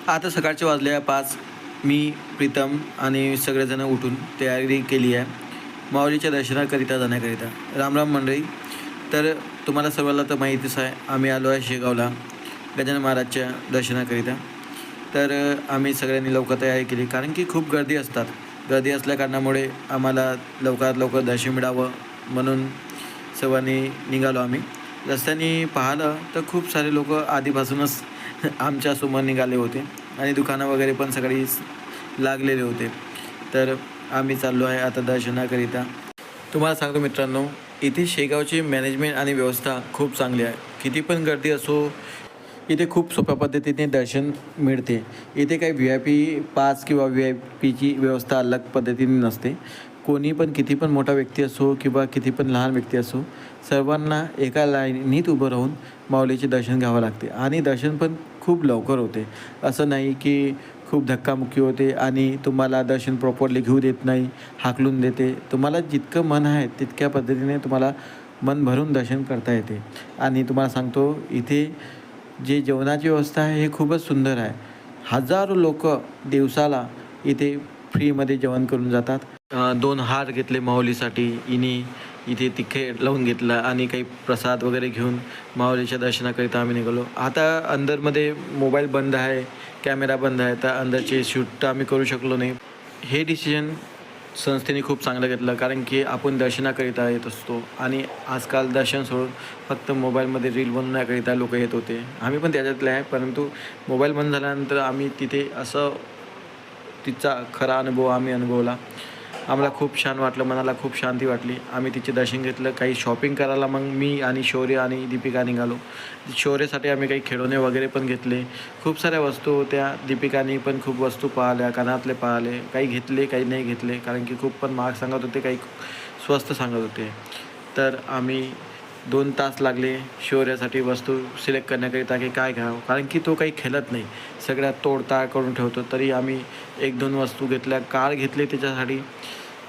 आता सकाळचे वाजले 5. मी, प्रीतम आणि सगळेजण उठून तयारी केली आहे माऊलीच्या दर्शनाकरिता जाण्याकरिता. रामराम मंडळी. तर तुम्हाला सर्वांना तर माहितीच आहे, आम्ही आलो आहे शेगावला गजानन महाराजच्या दर्शनाकरिता. तर आम्ही सगळ्यांनी लवकर तयारी केली, कारण की खूप गर्दी असतात. गर्दी असल्या कारणामुळे आम्हाला लवकरात लवकर दर्शन मिळावं म्हणून सर्वांनी निघालो आम्ही. रस्त्याने पाहिलं तर खूप सारे लोक आधीपासूनच आमच्यासमोर निघाले होते आणि दुकानं वगैरे पण सगळी लागलेले होते. तर आम्ही चाललो आहे आता दर्शनाकरिता. तुम्हाला सांगतो मित्रांनो, इथे शेगावची मॅनेजमेंट आणि व्यवस्था खूप चांगली आहे. किती पण गर्दी असो, इथे खूप सोप्या पद्धतीने दर्शन मिळते. इथे काही VIP पास किंवा VIPची व्यवस्था अलग पद्धतीने नसते. कोणी पण किती पण मोठा व्यक्ती असो किंवा किती पण लहान व्यक्ती असो, सर्वांना एका लाईनीत उभं राहून माऊलीचे दर्शन घ्यावं लागते आणि दर्शन पण खूप लवकर होते. असं नाही की खूप धक्कामुक्की होते आणि तुम्हाला दर्शन प्रॉपरली घेऊ देत नाही, हाकलून देते. तुम्हाला जितकं मन आहे तितक्या पद्धतीने तुम्हाला मन भरून दर्शन करता येते. आणि तुम्हाला सांगतो, इथे जे जेवणाची व्यवस्था आहे हे खूपच सुंदर आहे. हजारो लोक दिवसाला इथे फ्रीमध्ये जेवण करून जातात. 2 हार घेतले माऊलीसाठी इथे तिकीट लावून घेतलं आणि काही प्रसाद वगैरे घेऊन माऊलीच्या दर्शनाकरिता आम्ही निघालो. आता अंदरमध्ये मोबाईल बंद आहे, कॅमेरा बंद आहे, तर अंदरचे शूट तर आम्ही करू शकलो नाही. हे डिसिजन संस्थेने खूप चांगलं घेतलं, कारण की आपण दर्शनाकरिता येत असतो आणि आजकाल दर्शन सोडून फक्त मोबाईलमध्ये रील बनवण्याकरिता लोक येत होते. आम्ही पण त्याच्यातले आहे, परंतु मोबाईल बंद झाल्यानंतर आम्ही तिथे तिचा खरा अनुभव आम्ही अनुभवला. आम्हाला खूप छान वाटलं, मनाला खूप शांती वाटली. आम्ही तिचे दर्शन घेतलं. काही शॉपिंग करायला मग मी आणि शौर्य आणि दीपिका निघालो. शौर्यसाठी आम्ही काही खेळणे वगैरे पण घेतले. खूप साऱ्या वस्तू होत्या. दीपिकाने पण खूप वस्तू पाहिल्या, कानातले पाहिले. काही घेतले, काही नाही घेतले, कारण की खूप पण महाग सांगत होते, काही स्वस्त सांगत होते. तर आम्ही 2 तास लागले शौर्यासाठी वस्तू सिलेक्ट करण्याकरिता की काय घ्यावं, कारण की तो काही खेळत नाही, सगळ्यात तोडताड करून ठेवतो. तरी आम्ही 1-2 वस्तू घेतल्या, कार घेतली त्याच्यासाठी.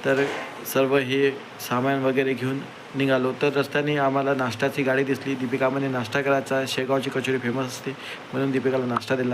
तर सर्व हे सामान वगैरे घेऊन निघालो. तर रस्त्याने आम्हाला नाश्त्याची गाडी दिसली. दीपिकामध्ये नाश्ता करायचा, शेगावची कचोरी फेमस असते म्हणून दीपिकाला नाश्ता दिला.